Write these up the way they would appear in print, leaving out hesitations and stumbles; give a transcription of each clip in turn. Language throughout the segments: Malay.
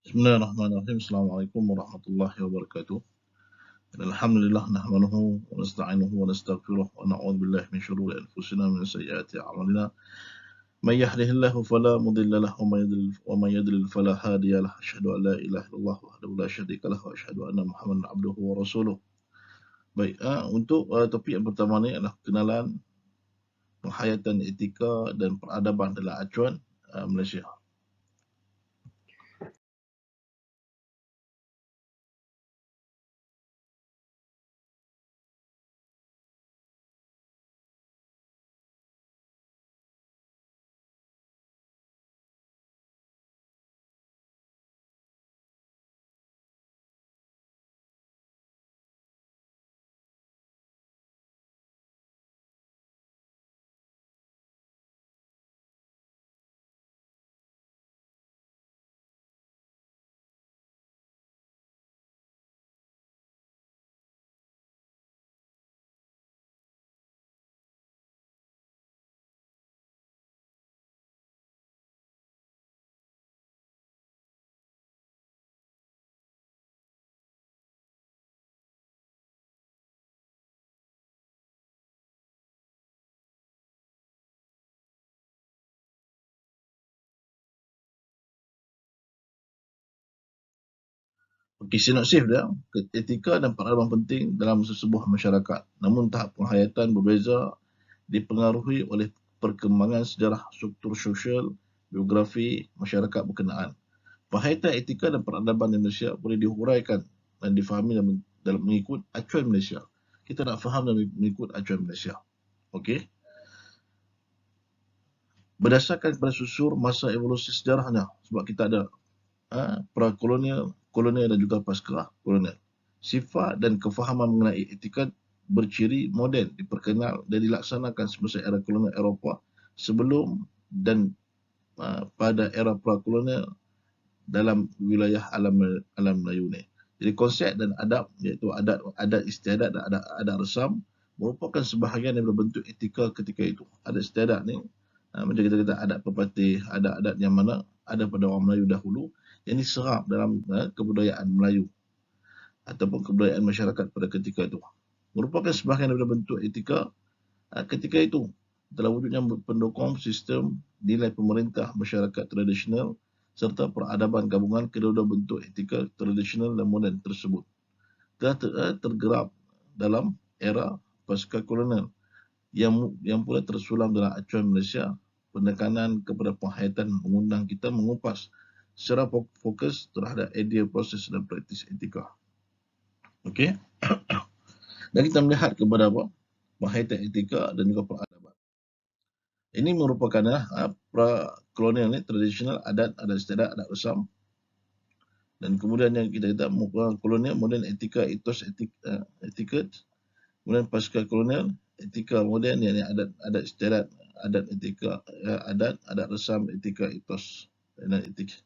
Bismillahirrahmanirrahim. Assalamualaikum warahmatullahi wabarakatuh. Alhamdulillah nahmaduhu wa nasta'inuhu wa nastaghfiruh wa na'udzu billahi min syururi anfusina wa min sayyiati a'malina. May yahdihillahu fala mudilla lahu wa may yudlil fala hadiya lahu. Asyhadu an la ilaha illallah wahdahu la syarika lahu wa asyhadu anna Muhammadan abduhu wa rasuluh. Baik, untuk topik yang pertama ni adalah kenalan penghayatan etika dan peradaban dalam acuan Malaysia. Okey, sinopsis dia, etika dan peradaban penting dalam sesebuah masyarakat. Namun tahap penghayatan berbeza, dipengaruhi oleh perkembangan sejarah, struktur sosial, biografi masyarakat berkenaan. Penghayatan etika dan peradaban di Malaysia boleh dihuraikan dan difahami dalam mengikut acuan Malaysia. Kita nak faham dan mengikut acuan Malaysia. Okey. Berdasarkan pada susur masa evolusi sejarahnya, sebab kita ada pra-kolonial, kolonial dan juga pasca kolonial. Sifat dan kefahaman mengenai etika berciri moden diperkenal dan dilaksanakan semasa era kolonial Eropah sebelum dan pada era pra-kolonial dalam wilayah alam Melayu ni. Jadi konsep dan adab, iaitu adat istiadat dan adat resam merupakan sebahagian daripada bentuk etika ketika itu. Adat istiadat ni macam kita kata adat pepatih, adat-adat yang mana ada pada orang Melayu dahulu yang diserap dalam kebudayaan Melayu ataupun kebudayaan masyarakat pada ketika itu. Merupakan sebahagian daripada bentuk etika ketika itu telah wujudnya pendukung sistem nilai pemerintah masyarakat tradisional serta peradaban gabungan kedua-dua bentuk etika tradisional dan moden tersebut. Telah tergerap dalam era pasca kolonial yang pula tersulam dalam acuan Malaysia. Penekanan kepada penghayatan mengundang kita mengupas secara fokus terhadap idea, proses dan praktis etika. Okey. Dan kita melihat kepada apa? Penghayatan etika dan juga peradaban. Ini merupakan pra-kolonial ni, tradisional, adat istiadat, adat resam. Dan kemudian yang kita kata kolonial, moden, etika, etos, etiket. Kemudian pasca kolonial, etika moden, yang adat istiadat, adat etika, adat resam, etika, etos dan etik.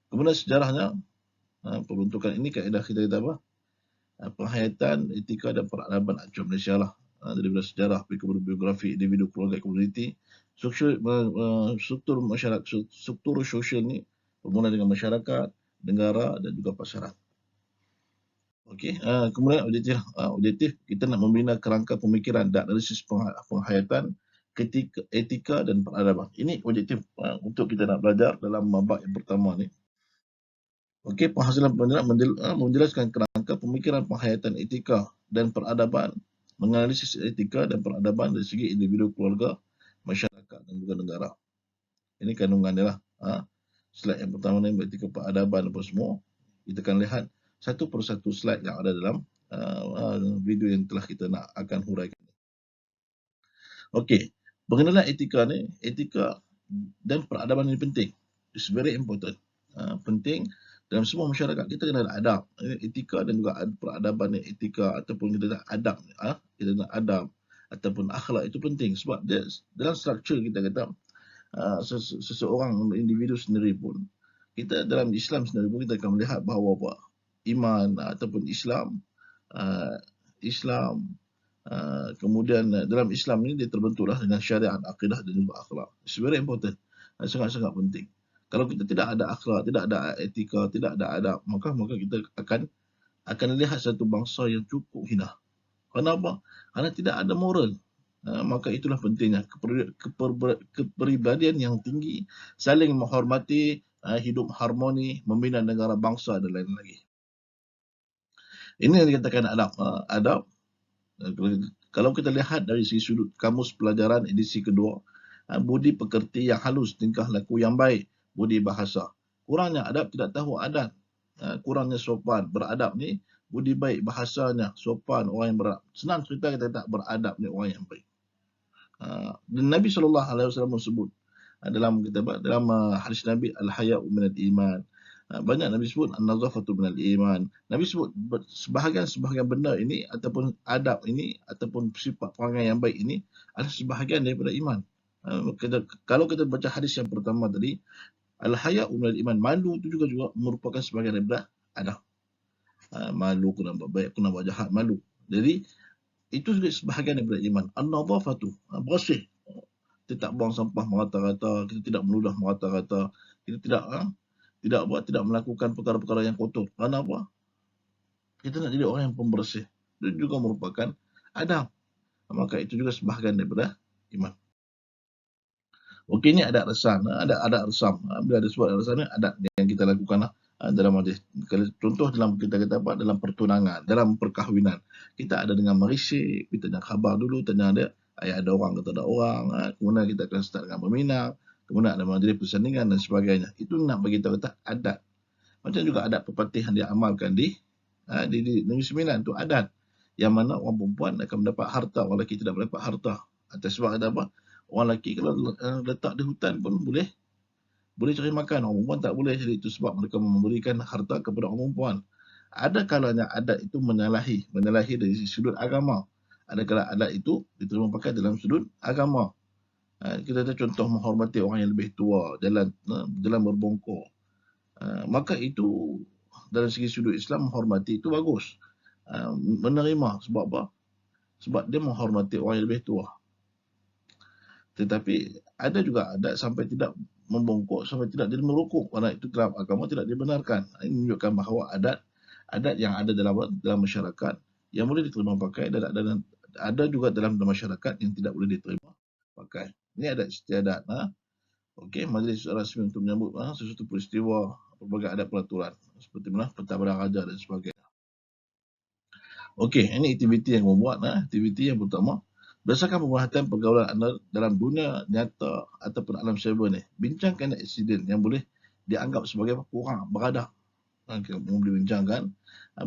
Kemudian sejarahnya, peruntukan ini kaedah kita kata apa? Penghayatan etika dan peradaban acuan Malaysia lah. Daripada sejarah, kepada biografi individu, keluarga, komuniti, struktur masyarakat, struktur sosial ni bermula dengan masyarakat, negara dan juga pasaran. Okey, kemudian objektif kita nak membina kerangka pemikiran dan analisis penghayatan etika dan peradaban. Ini objektif untuk kita nak belajar dalam bab yang pertama ni. Okey, penghasilan menjelaskan kerangka pemikiran penghayatan etika dan peradaban, menganalisis etika dan peradaban dari segi individu, keluarga, masyarakat dan juga negara. Ini kandungan dia lah. Slide yang pertama ni etika peradaban apa semua. Kita akan lihat satu persatu slide yang ada dalam video yang telah kita nak akan huraikan. Okey, pengenalan etika ni, etika dan peradaban ini penting. It's very important. Penting dalam semua masyarakat. Kita kena ada adab. Etika dan juga peradaban ni, etika ataupun kita nak adab. Kita nak adab ataupun akhlak itu penting. Sebab dia, dalam struktur kita kata, seseorang individu sendiri pun, kita dalam Islam sendiri pun kita akan melihat bahawa apa? Iman ataupun Islam, kemudian dalam Islam ni dia terbentuklah dengan syariat, akidah dan juga akhlak. It's very important. Sangat-sangat penting. Kalau kita tidak ada akhlak, tidak ada etika, tidak ada adab, maka kita akan lihat satu bangsa yang cukup hina. Kenapa? Karena tidak ada moral. Maka itulah pentingnya kepribadian yang tinggi, saling menghormati, hidup harmoni, membina negara bangsa dan lain lagi. Ini yang dikatakan adab. Adab, kalau kita lihat dari segi sudut kamus pelajaran edisi kedua, budi pekerti yang halus, tingkah laku yang baik, budi bahasa. Kurangnya adab, tidak tahu adat. Kurangnya sopan, beradab ni budi baik, bahasanya sopan, orang yang beradab. Senang cerita kita tak beradab ni orang yang baik. Dan Nabi SAW sebut dalam hadis Nabi, al-haya'u minal iman. Banyak Nabi sebut an-nazafatu minal iman. Nabi sebut sebahagian benda ini ataupun adab ini ataupun sifat perangai yang baik ini adalah sebahagian daripada iman. Kalau kita baca hadis yang pertama tadi, al-haya'u minal iman, malu itu juga merupakan sebahagian daripada adab. Malu, kena buat baik, kena buat jahat, malu. Jadi itu juga sebahagian daripada iman. An-nazafatu, bersih. Kita tak buang sampah merata-rata, kita tidak meludah merata-rata, kita tidak melakukan perkara-perkara yang kotor. Kenapa? Kita nak jadi orang yang pembersih. Itu juga merupakan adab. Maka itu juga sebahagian daripada iman. Okey, ini adat resam. Adat resam. Bila ada sebut adat resam ni, adat yang kita lakukan dalam majlis. Contoh dalam kita kata apa? Dalam pertunangan, dalam perkahwinan. Kita ada dengan merisik, kita tanya khabar dulu, tanya ada ada orang atau tak ada orang. Kemudian kita akan start dengan berminang. Kemudian ada majlis persandingan dan sebagainya. Itu nak bagi tahu kata adat. Macam juga adat pepatihan yang diamalkan di Negeri Sembilan, itu adat. Yang mana orang perempuan akan mendapat harta, orang lelaki tidak mendapat harta. Atas sebab ada apa? Orang lelaki kalau letak di hutan pun boleh cari makan. Orang perempuan tak boleh. Jadi itu sebab mereka memberikan harta kepada orang perempuan. Ada kalanya adat itu menyalahi dari sudut agama. Ada kala adat itu diterima pakai dalam sudut agama. Kita ada contoh menghormati orang yang lebih tua, jalan berbongkor. Maka itu dalam segi sudut Islam menghormati itu bagus. Menerima sebab apa? Sebab dia menghormati orang yang lebih tua. Tetapi ada juga adat sampai tidak membongkok, sampai tidak jadi merukuk. Kerana itu dalam agama tidak dibenarkan. Ini menunjukkan bahawa adat yang ada dalam masyarakat yang boleh diterima pakai, dan ada juga dalam masyarakat yang tidak boleh diterima pakai. Ini adat istiadat. Okey, majlis rasmi untuk menyambut sesuatu peristiwa, pelbagai adat peraturan seperti mana pentadbiran raja dan sebagainya. Okey, ini aktiviti yang membuat. Aktiviti yang pertama, berdasarkan pemerhatian pergaulan anda dalam dunia nyata ataupun alam cyber ni, bincangkan insiden yang boleh dianggap sebagai kurang beradab. Kita boleh bincangkan,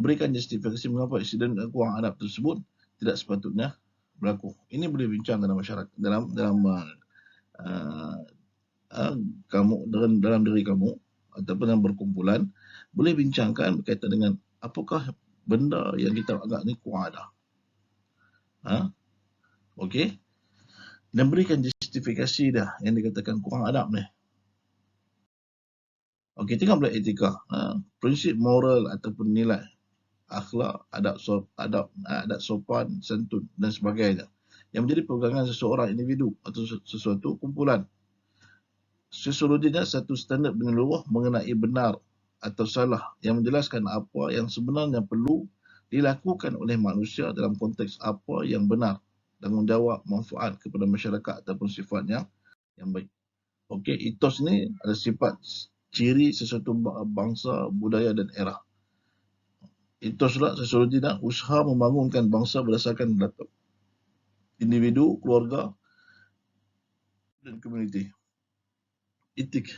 berikan justifikasi mengapa insiden kurang adab tersebut tidak sepatutnya berlaku. Ini boleh bincang dalam masyarakat, dalam dalam diri kamu ataupun dalam berkumpulan, boleh bincangkan berkaitan dengan apakah benda yang kita anggap ni kurang adab. Okey, dan berikan justifikasi dah yang dikatakan kurang adab ni. Okey, tengok pula etika. Prinsip moral ataupun nilai akhlak, adab sopan, santun dan sebagainya yang menjadi pegangan seseorang individu atau sesuatu kumpulan. Sesungguhnya satu standard menyeluruh mengenai benar atau salah yang menjelaskan apa yang sebenarnya perlu dilakukan oleh manusia dalam konteks apa yang benar, tanggungjawab, manfaat kepada masyarakat ataupun sifatnya yang baik. Okey, etos ni ada sifat ciri sesuatu bangsa, budaya dan era. Etoslah sesungguhnya usaha membangunkan bangsa berdasarkan data individu, keluarga dan komuniti. Etik.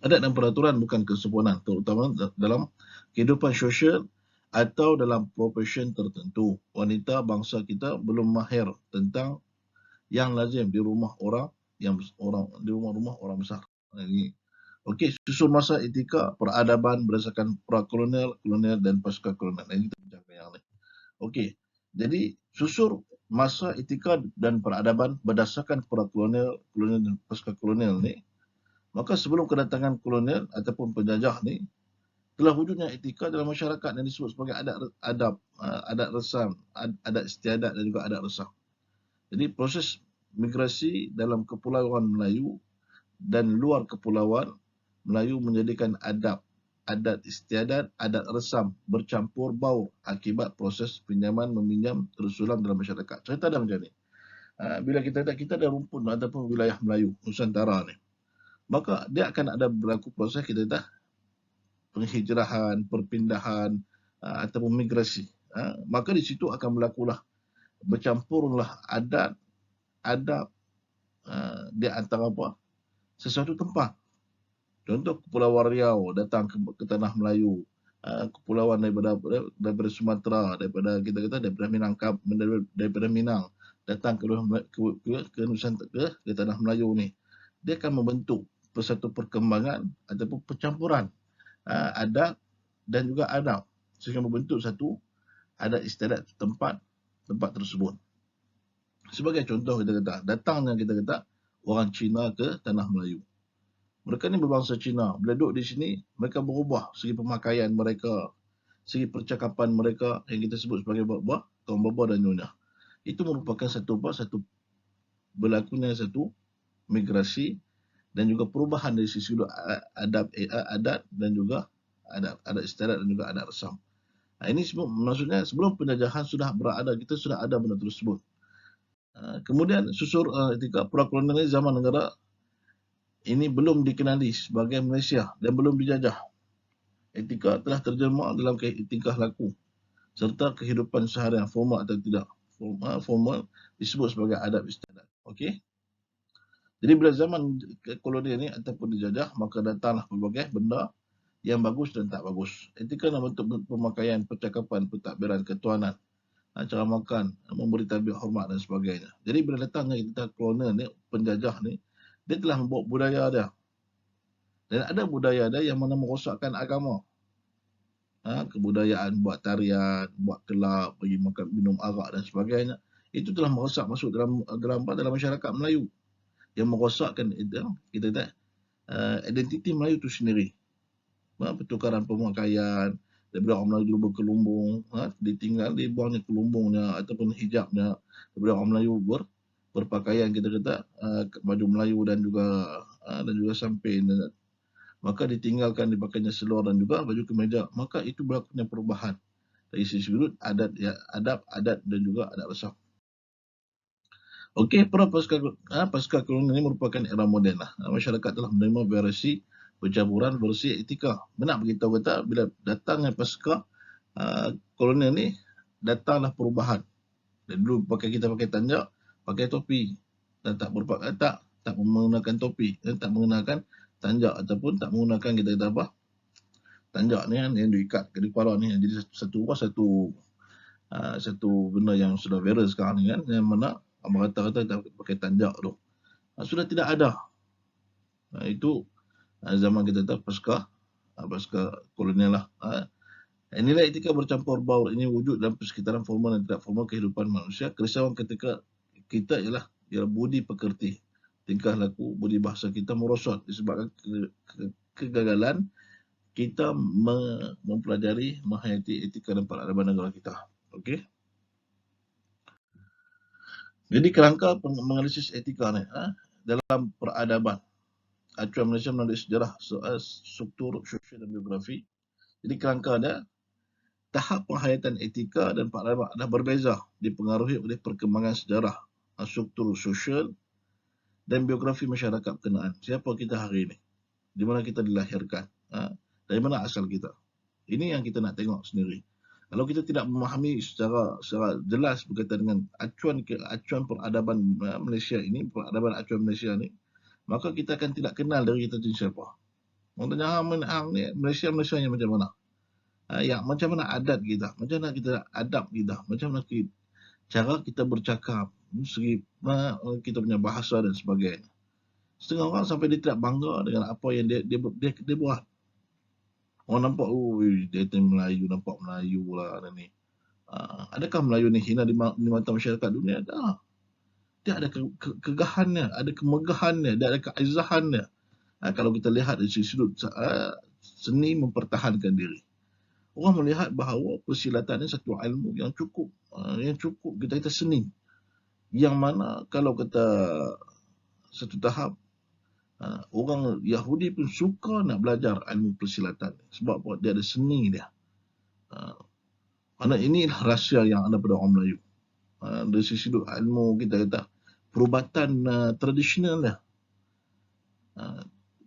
Adat dan peraturan bukan kesempurnaan, terutama dalam kehidupan sosial atau dalam profesi tertentu. Wanita bangsa kita belum mahir tentang yang lazim di rumah rumah orang besar. Ini. Okey, susun masa etika peradaban berdasarkan pra-kolonial, kolonial dan pasca kolonial. Ini kita bincangkan yang ni. Okey. Jadi susur masa etika dan peradaban berdasarkan pra-kolonial, kolonial dan pasca kolonial ni, maka sebelum kedatangan kolonial ataupun penjajah ni, telah wujudnya etika dalam masyarakat yang disebut sebagai adat resam, adat istiadat dan juga adat resam. Jadi proses migrasi dalam kepulauan Melayu dan luar kepulauan Melayu menjadikan adat istiadat, adat resam bercampur baur akibat proses pinjaman meminjam tersulam dalam masyarakat. Cerita dah macam ni. Bila kita ada rumpun ataupun wilayah Melayu Nusantara ni, maka dia akan ada berlaku proses kita kata penghijrahan, perpindahan ataupun migrasi. Maka di situ akan berlakulah bercampurlah adat di antara sesuatu tempat. Contoh Kepulauan Riau datang ke tanah Melayu, kepulauan daripada Sumatera, daripada Minangkab, daripada Minang datang ke Nusantara, ke tanah Melayu ni. Dia akan membentuk satu perkembangan ataupun percampuran adat dan juga adab sehingga membentuk satu adat istiadat tempat tersebut. Sebagai contoh datangnya orang Cina ke tanah Melayu. Mereka ni berbangsa Cina. Bila duduk di sini, mereka berubah segi pemakaian mereka, segi percakapan mereka yang kita sebut sebagai kaum baba dan nyonya. Itu merupakan satu berlakunya satu migrasi dan juga perubahan dari sisi adat dan juga adat istiadat dan juga adat resam. Ini maksudnya sebelum penjajahan sudah berada, kita sudah ada benda tersebut. Kemudian susur etika prakolonial zaman negara ini belum dikenali sebagai Malaysia dan belum dijajah. Etika telah terjemah dalam tingkah laku serta kehidupan seharian, formal atau tidak. Formal disebut sebagai adab istiadat. Okey. Jadi bila zaman kolonial ini ataupun dijajah, maka datanglah pelbagai benda yang bagus dan tak bagus. Etika dalam bentuk pemakaian, percakapan, pentadbiran, ketuanan, cara makan, memberi tabiat hormat dan sebagainya. Jadi bila datangnya kita kolonial ni, penjajah ni, dia telah membawa budaya dia. Dan ada budaya dia yang mana merosakkan agama. Kebudayaan buat tarian, buat kelab, pergi makan, minum arak dan sebagainya. Itu telah merosak masuk dalam masyarakat Melayu. Yang merosakkan identiti Melayu itu sendiri. Pertukaran pemakaian, daripada orang Melayu dulu berkelumbung, ditinggal, dibuangnya kelumbungnya ataupun hijabnya. Daripada orang Melayu berpakaian baju Melayu dan juga samping, maka ditinggalkan dipakainya seluar dan juga baju kemeja. Maka itu berlakunya perubahan dari sisi sudut adab dan juga adat resam. Okey, pasca kolonial ini merupakan era moden lah. Masyarakat telah menerima variasi percampuran versi etika. Benar beritahu kata bila datangnya pasca kolonial ni, datanglah perubahan. Dan dulu kita pakai tanjak, pakai topi, dan tak menggunakan topi, dan tak menggunakan tanjak ataupun tak menggunakan tanjak ni yang diikat ke kepala ni. Jadi satu benda yang sudah viral sekarang ni yang mana rata-rata tak pakai tanjak tu. Sudah tidak ada. Itu zaman kita pasca kolonial lah. Nilai etika bercampur baur ini wujud dalam persekitaran formal dan tidak formal kehidupan manusia. Kerisauan ketika kita ialah budi pekerti. Tingkah laku, budi bahasa kita merosot disebabkan kegagalan kita mempelajari, menghayati etika dan peradaban negara kita. Okey. Jadi kerangka menganalisis etika ni dalam peradaban. Acuan Malaysia melalui sejarah struktur sosial dan biografi. Jadi kerangka dia, tahap penghayatan etika dan peradaban adalah berbeza, dipengaruhi oleh perkembangan sejarah, struktur sosial dan biografi masyarakat berkenaan. Siapa kita hari ini? Di mana kita dilahirkan? Dari mana asal kita? Ini yang kita nak tengok sendiri. Kalau kita tidak memahami secara jelas berkaitan dengan acuan peradaban Malaysia ini, peradaban acuan Malaysia ini, maka kita akan tidak kenal dari kita itu siapa. Orang tanya, Malaysia yang macam mana? Macam mana adat kita? Macam mana kita adab kita? Macam mana cara kita bercakap? Segi kita punya bahasa dan sebagainya. Setengah orang sampai dia tidak bangga dengan apa yang dia buat. Orang nampak, dia Melayu, nampak Melayu lah ni. Adakah Melayu ni hina di mata masyarakat dunia? Tak. Dia ada kegahannya, ada kemegahannya, dia ada keaizahannya. Kalau kita lihat dari sudut seni mempertahankan diri. Orang melihat bahawa persilatan ini satu ilmu yang cukup kita seni. Yang mana kalau kata satu tahap Orang Yahudi pun suka nak belajar ilmu persilatan. Sebab apa? Dia ada seni dia. Kerana inilah rahsia yang ada pada orang Melayu. Dari sisi ilmu kita kata perubatan tradisional dia.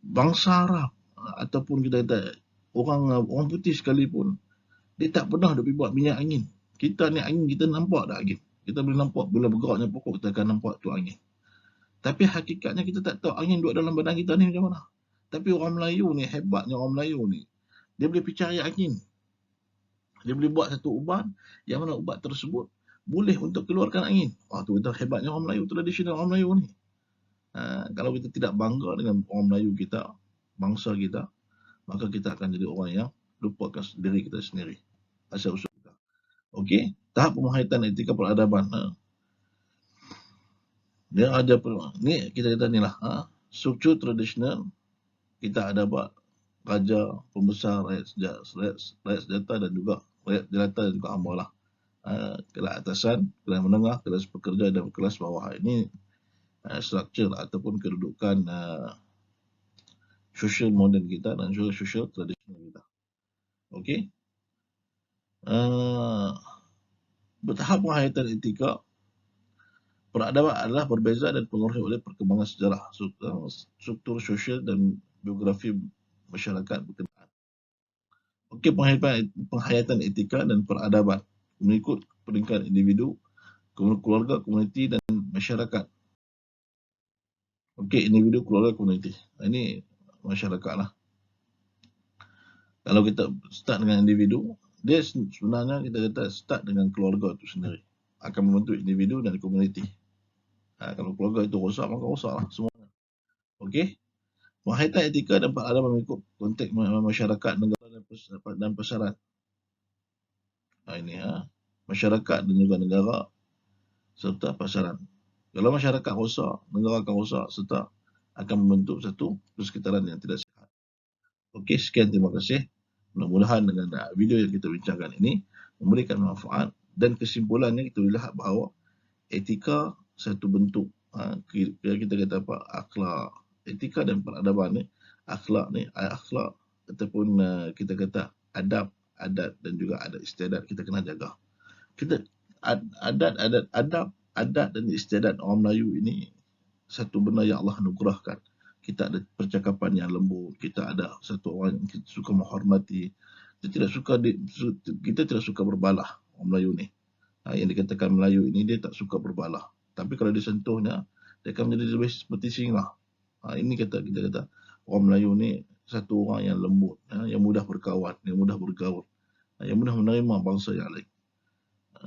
Bangsa Arab ataupun kita kata orang putih sekalipun, dia tak pernah dia pergi buat minyak angin. Kita ni angin kita nampak tak angin? Kita boleh nampak bila bergeraknya pokok kita akan nampak tu angin. Tapi hakikatnya kita tak tahu angin duduk dalam badan kita ni macam mana. Tapi orang Melayu ni, hebatnya orang Melayu ni, dia boleh pergi cari angin. Dia boleh buat satu ubat yang mana ubat tersebut boleh untuk keluarkan angin. Tu kita hebatnya orang Melayu, tradisional orang Melayu ni. Kalau kita tidak bangga dengan orang Melayu kita, bangsa kita, maka kita akan jadi orang yang lupakan diri kita sendiri, asal usul kita. Okey, tahap pemahitan etika peradaban. Dia ada ni kita kata ni lah, struktur tradisional kita ada buat raja, pembesar, rakyat sejahtera dan juga rakyat jelata dan juga hamba lah. Kelas atasan, kelas menengah, kelas pekerja dan kelas bawah. Ini struktur ataupun kedudukan social modern kita dan juga social tradisional kita. Okey. Bertahap penghayatan etika peradaban adalah berbeza dan dipengaruhi oleh perkembangan sejarah, struktur sosial dan biografi masyarakat berkenaan. Okey, penghayatan etika dan peradaban mengikut peringkat individu, keluarga, komuniti dan masyarakat. Okey, individu, keluarga, komuniti. Ini masyarakat lah. Kalau kita start dengan individu, dia sebenarnya kita kata start dengan keluarga itu sendiri. Akan membentuk individu dan komuniti. Kalau keluarga itu rosak, maka rosak lah semuanya. Okey. Penghayatan etika dan peradaban mengikut konteks masyarakat, negara dan pasaran. Ini masyarakat dan juga negara serta pasaran. Kalau masyarakat rosak, negara akan rosak serta akan membentuk satu persekitaran yang tidak sihat. Okey, sekian, terima kasih. Mudah-mudahan dengan video yang kita bincangkan ini memberikan manfaat dan kesimpulannya kita lihat bahawa etika satu bentuk kita kata apa, akhlak. Etika dan peradaban ni, akhlak ataupun kita kata adab, adat dan juga adat istiadat kita kena jaga. Kita adat dan istiadat orang Melayu ini satu benda yang Allah anugerahkan. Kita ada percakapan yang lembut, kita ada satu orang yang kita suka menghormati, kita tidak suka berbalah. Orang Melayu ni, yang dikatakan Melayu ini dia tak suka berbalah, tapi kalau disentuhnya dia akan menjadi lebih seperti singa. Ini kita kata orang Melayu ni satu orang yang lembut, yang mudah berkawan, yang mudah bergaul, yang mudah menerima bangsa yang lain.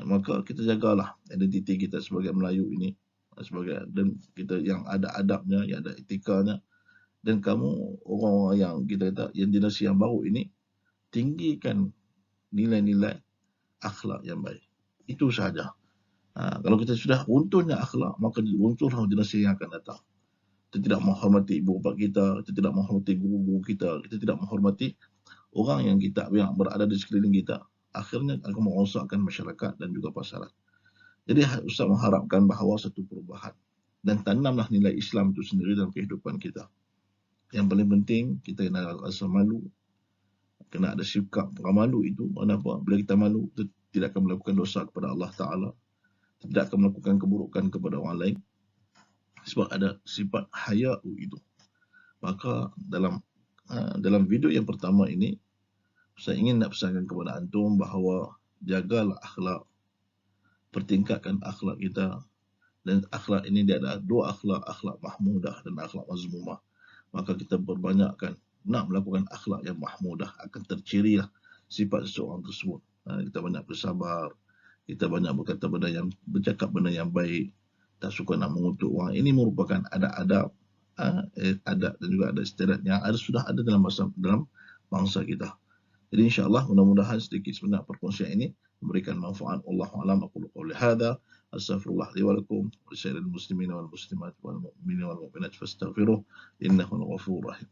Maka kita jagalah identiti kita sebagai Melayu ini, dan kita yang ada adabnya, yang ada etikanya. Dan kamu orang-orang yang kita kata yang generasi yang baru ini, tinggikan nilai-nilai akhlak yang baik. Itu sahaja. Kalau kita sudah runtuhnya akhlak, maka runtuhlah generasi yang akan datang. Kita tidak menghormati ibu bapa kita, kita tidak menghormati guru-guru kita, kita tidak menghormati orang yang berada di sekeliling kita. Akhirnya akan merosakkan masyarakat dan juga pasaran. Jadi Ustaz mengharapkan bahawa satu perubahan dan tanamlah nilai Islam itu sendiri dalam kehidupan kita. Yang paling penting kita kena rasa malu, kena ada sikap malu itu. Kenapa? Bila kita malu, kita tidak akan melakukan dosa kepada Allah Ta'ala, tidak akan melakukan keburukan kepada orang lain, sebab ada sifat haya'u itu. Maka dalam video yang pertama ini, saya ingin nak pesankan kepada antum bahawa jagalah akhlak, pertingkatkan akhlak kita. Dan akhlak ini dia ada dua akhlak, akhlak mahmudah dan akhlak mazmumah. Maka kita berbanyakkan nak melakukan akhlak yang mahmudah, akan tercirilah sifat seseorang tersebut. Kita banyak bersabar, kita banyak bercakap benda yang baik, tak suka nak mengutuk orang. Ini merupakan adab dan juga ada istiadat yang sudah ada dalam bangsa kita. Jadi insya-Allah mudah-mudahan sedikit sebanyak perkongsian ini memberikan manfaat. Wallahu a'lam. Aqulu qawli hadza, astaghfirullah li wa lakum wa lisa'iril muslimina wal muslimat wal mu'minina wal mu'minat fastaghfiruh innahu al-ghafurur rahim.